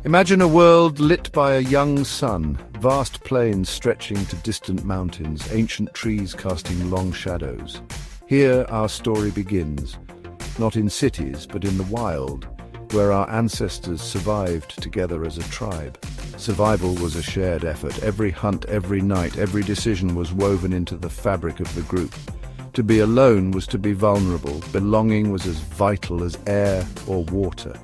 Imagine a world lit by a young sun, vast plains stretching to distant mountains, ancient trees casting long shadows. Here our story begins, not in cities but in the wild, where our ancestors survived together as a tribe. Survival was a shared effort. Every hunt, every night, every decision was woven into the fabric of the group. To be alone was to be vulnerable. Belonging was as vital as air or water.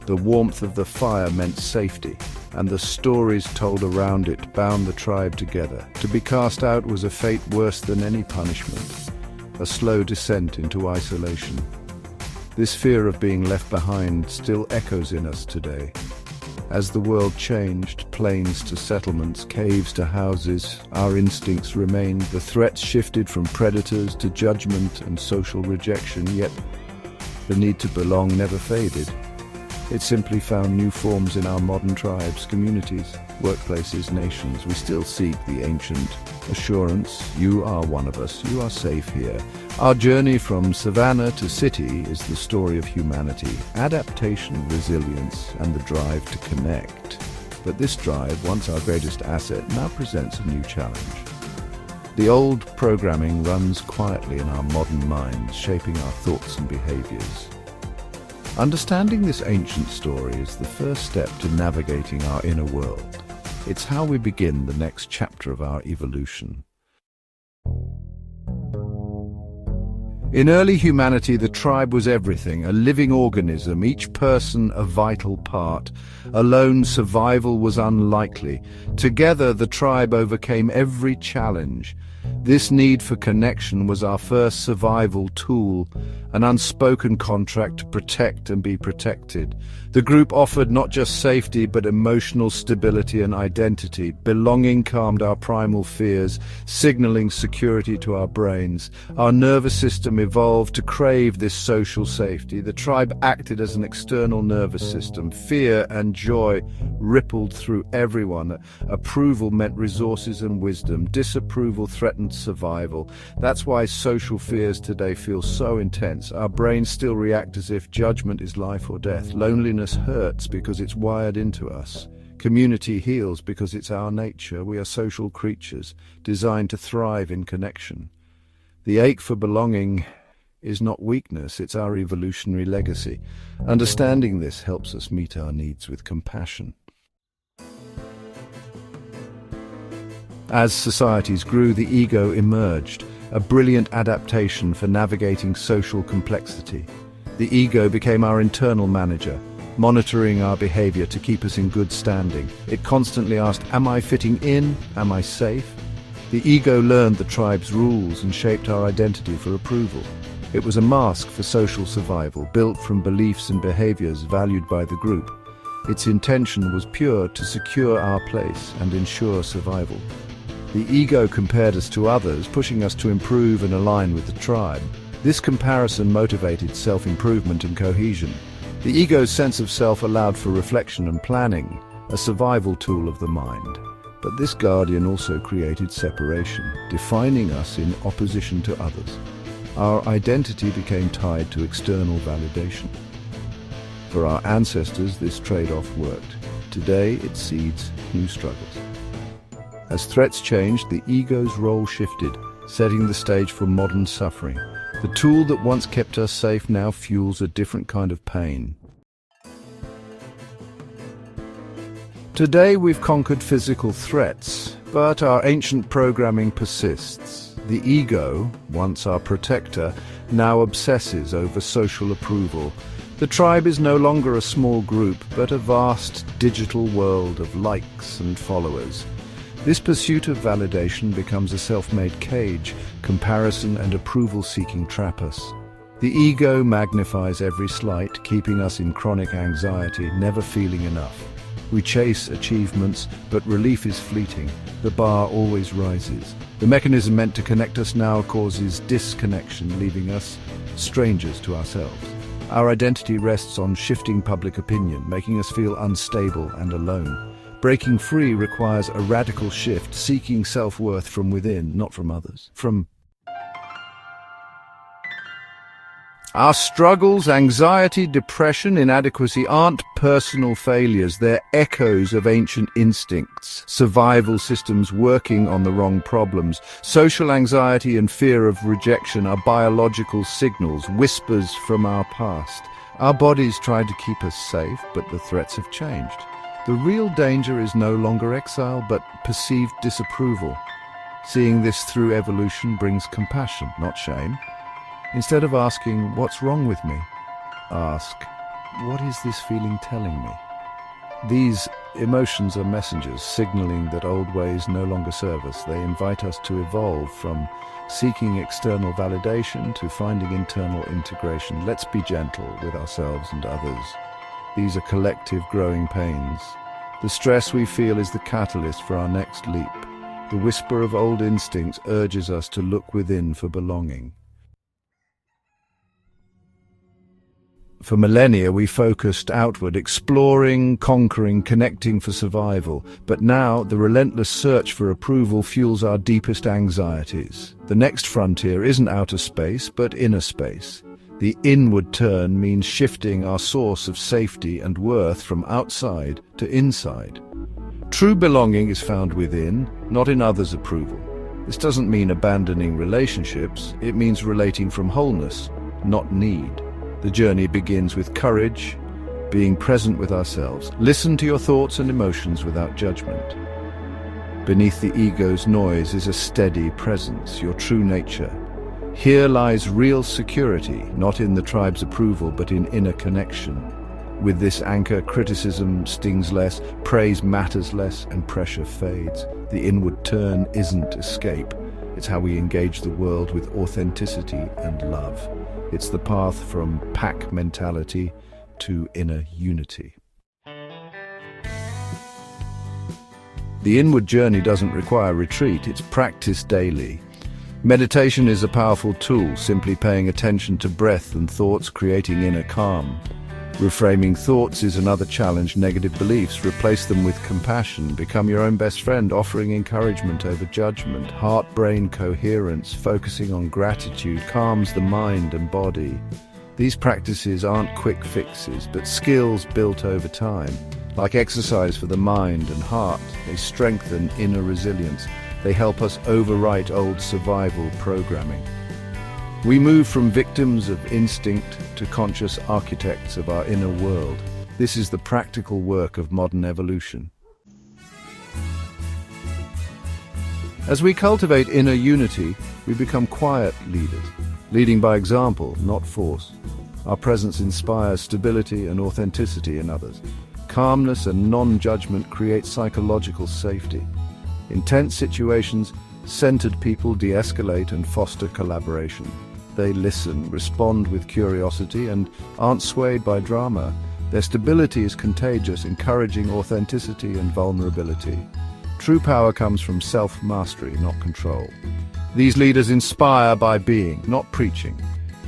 The warmth of the fire meant safety, and the stories told around it bound the tribe together. To be cast out was a fate worse than any punishment, a slow descent into isolation. This fear of being left behind still echoes in us today. As the world changed, plains to settlements, caves to houses, our instincts remained. The threats shifted from predators to judgment and social rejection, yet the need to belong never faded. It simply found new forms in our modern tribes, communities, workplaces, nations. We still seek the ancient assurance, you are one of us, you are safe here. Our journey from savannah to city is the story of humanity, adaptation, resilience, and the drive to connect. But this drive, once our greatest asset, now presents a new challenge. The old programming runs quietly in our modern minds, shaping our thoughts and behaviors. Understanding this ancient story is the first step to navigating our inner world. It's how we begin the next chapter of our evolution. In early humanity, the tribe was everything, a living organism, each person a vital part. Alone, survival was unlikely. Together, the tribe overcame every challenge. This need for connection was our first survival tool, an unspoken contract to protect and be protected. The group offered not just safety but emotional stability and identity. Belonging calmed our primal fears, signaling security to our brains. Our nervous system evolved to crave this social safety. The tribe acted as an external nervous system. Fear and joy rippled through everyone. Approval meant resources and wisdom. Disapproval threatened survival. That's why social fears today feel so intense. Our brains still react as if judgment is life or death. Loneliness hurts because it's wired into us. Community heals because it's our nature. We are social creatures, designed to thrive in connection. The ache for belonging is not weakness, it's our evolutionary legacy. Understanding this helps us meet our needs with compassion. As societies grew, the ego emerged, a brilliant adaptation for navigating social complexity. The ego became our internal manager, monitoring our behavior to keep us in good standing. It constantly asked, am I fitting in? Am I safe? The ego learned the tribe's rules and shaped our identity for approval. It was a mask for social survival, built from beliefs and behaviors valued by the group. Its intention was pure, to secure our place and ensure survival. The ego compared us to others, pushing us to improve and align with the tribe. This comparison motivated self-improvement and cohesion. The ego's sense of self allowed for reflection and planning, a survival tool of the mind. But this guardian also created separation, defining us in opposition to others. Our identity became tied to external validation. For our ancestors, this trade-off worked. Today, it seeds new struggles. As threats changed, the ego's role shifted, setting the stage for modern suffering. The tool that once kept us safe now fuels a different kind of pain. Today we've conquered physical threats, but our ancient programming persists. The ego, once our protector, now obsesses over social approval. The tribe is no longer a small group, but a vast digital world of likes and followers. This pursuit of validation becomes a self-made cage. Comparison and approval-seeking trap us. The ego magnifies every slight, keeping us in chronic anxiety, never feeling enough. We chase achievements, but relief is fleeting. The bar always rises. The mechanism meant to connect us now causes disconnection, leaving us strangers to ourselves. Our identity rests on shifting public opinion, making us feel unstable and alone. Breaking free requires a radical shift, seeking self-worth from within, not from others. Our struggles, anxiety, depression, inadequacy aren't personal failures. They're echoes of ancient instincts, survival systems working on the wrong problems. Social anxiety and fear of rejection are biological signals, whispers from our past. Our bodies tried to keep us safe, but the threats have changed. The real danger is no longer exile, but perceived disapproval. Seeing this through evolution brings compassion, not shame. Instead of asking, "What's wrong with me?" ask, "What is this feeling telling me?" These emotions are messengers signaling that old ways no longer serve us. They invite us to evolve from seeking external validation to finding internal integration. Let's be gentle with ourselves and others. These are collective growing pains. The stress we feel is the catalyst for our next leap. The whisper of old instincts urges us to look within for belonging. For millennia, we focused outward, exploring, conquering, connecting for survival. But now, the relentless search for approval fuels our deepest anxieties. The next frontier isn't outer space, but inner space. The inward turn means shifting our source of safety and worth from outside to inside. True belonging is found within, not in others' approval. This doesn't mean abandoning relationships. It means relating from wholeness, not need. The journey begins with courage, being present with ourselves. Listen to your thoughts and emotions without judgment. Beneath the ego's noise is a steady presence, your true nature. Here lies real security, not in the tribe's approval, but in inner connection. With this anchor, criticism stings less, praise matters less, and pressure fades. The inward turn isn't escape. It's how we engage the world with authenticity and love. It's the path from PackMentality to inner unity. The inward journey doesn't require retreat, it's practiced daily. Meditation is a powerful tool, simply paying attention to breath and thoughts, creating inner calm. Reframing thoughts is another challenge. Negative beliefs, replace them with compassion. Become your own best friend, offering encouragement over judgment. Heart-brain coherence, focusing on gratitude, calms the mind and body. These practices aren't quick fixes, but skills built over time. Like exercise for the mind and heart, they strengthen inner resilience. They help us overwrite old survival programming. We move from victims of instinct to conscious architects of our inner world. This is the practical work of modern evolution. As we cultivate inner unity, we become quiet leaders, leading by example, not force. Our presence inspires stability and authenticity in others. Calmness and non-judgment create psychological safety. In tense situations, centered people de-escalate and foster collaboration. They listen, respond with curiosity, and aren't swayed by drama. Their stability is contagious, encouraging authenticity and vulnerability. True power comes from self-mastery, not control. These leaders inspire by being, not preaching.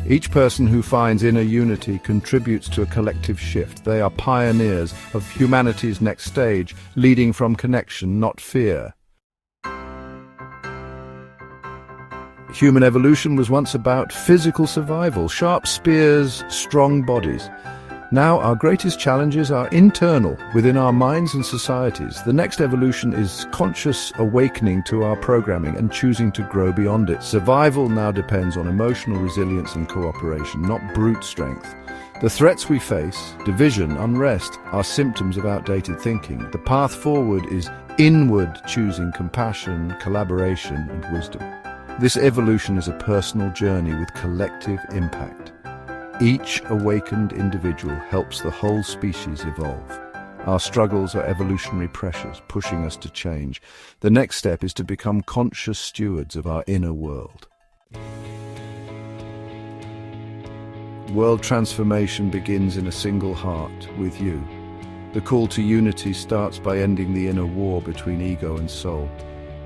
Each person who finds inner unity contributes to a collective shift. They are pioneers of humanity's next stage, leading from connection, not fear. Human evolution was once about physical survival, sharp spears, strong bodies. Now our greatest challenges are internal, within our minds and societies. The next evolution is conscious awakening to our programming and choosing to grow beyond it. Survival now depends on emotional resilience and cooperation, not brute strength. The threats we face, division, unrest, are symptoms of outdated thinking. The path forward is inward, choosing compassion, collaboration, and wisdom. This evolution is a personal journey with collective impact. Each awakened individual helps the whole species evolve. Our struggles are evolutionary pressures, pushing us to change. The next step is to become conscious stewards of our inner world. World transformation begins in a single heart, with you. The call to unity starts by ending the inner war between ego and soul.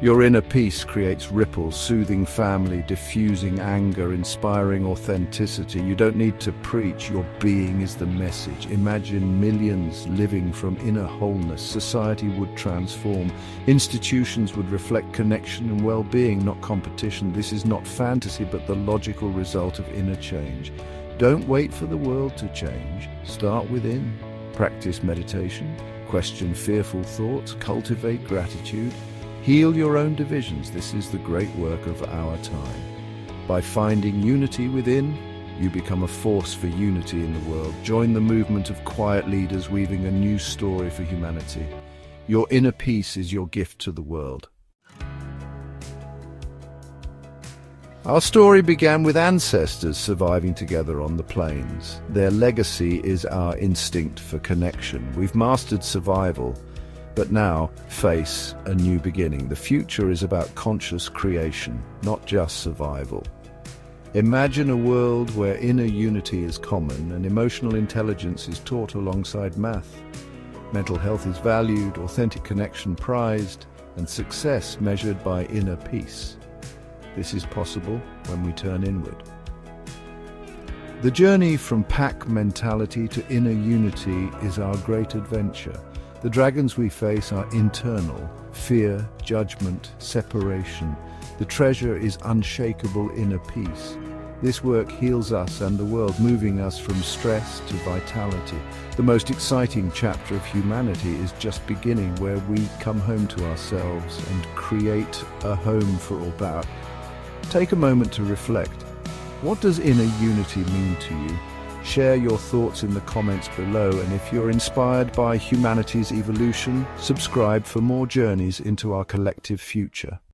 Your inner peace creates ripples, soothing family, diffusing anger, inspiring authenticity. You don't need to preach, your being is the message. Imagine millions living from inner wholeness. Society would transform. Institutions would reflect connection and well-being, not competition. This is not fantasy, but the logical result of inner change. Don't wait for the world to change. Start within. Practice meditation. Question fearful thoughts. Cultivate gratitude. Heal your own divisions. This is the great work of our time. By finding unity within, you become a force for unity in the world. Join the movement of quiet leaders weaving a new story for humanity. Your inner peace is your gift to the world. Our story began with ancestors surviving together on the plains. Their legacy is our instinct for connection. We've mastered survival, but now face a new beginning. The future is about conscious creation, not just survival. Imagine a world where inner unity is common and emotional intelligence is taught alongside math. Mental health is valued, authentic connection prized, and success measured by inner peace. This is possible when we turn inward. The journey from PackMentality to inner unity is our great adventure. The dragons we face are internal: fear, judgment, separation. The treasure is unshakable inner peace. This work heals us and the world, moving us from stress to vitality. The most exciting chapter of humanity is just beginning, where we come home to ourselves and create a home for all that. Take a moment to reflect. What does inner unity mean to you? Share your thoughts in the comments below, and if you're inspired by humanity's evolution, subscribe for more journeys into our collective future.